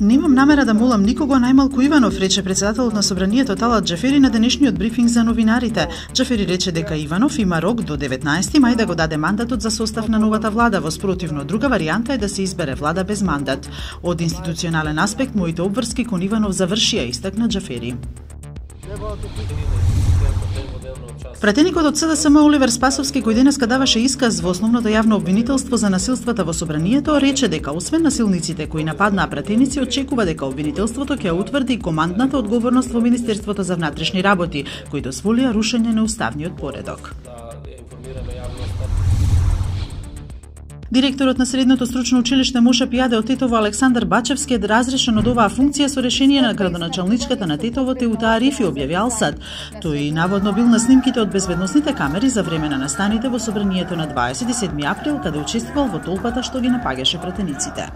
Немам намера да молам никого, најмалку Иванов, рече председателот на собранието Талат Џафери на денешниот брифинг за новинарите. Џафери рече дека Иванов има рок до 19 мај да го даде мандатот за состав на новата влада, во спротивно друга варијанта е да се избере влада без мандат. Од институционален аспект, моите обврски кон Иванов завршија, истакна Џафери. Пратеникот од СДСМ Оливер Спасовски, кој денеска даваше исказ во основното јавно обвинителство за насилствата во собранието, рече дека освен насилниците кои нападнаа пратеници, очекува дека обвинителството ќе утврди командната одговорност во Министерството за внатрешни работи, кои дозволија рушење на уставниот поредок. Директорот на Средното стручно училиште Моша Пијаде од Тетово Александар Бачевски е разрешен од оваа функција со решение на градоначалничката на Тетово Теута Арифи, објави Алсад. Тој наводно бил на снимките од безбедносните камери за време на настаните во собранието на 27 април, каде учествувал во толпата што ги напаѓаше пратениците.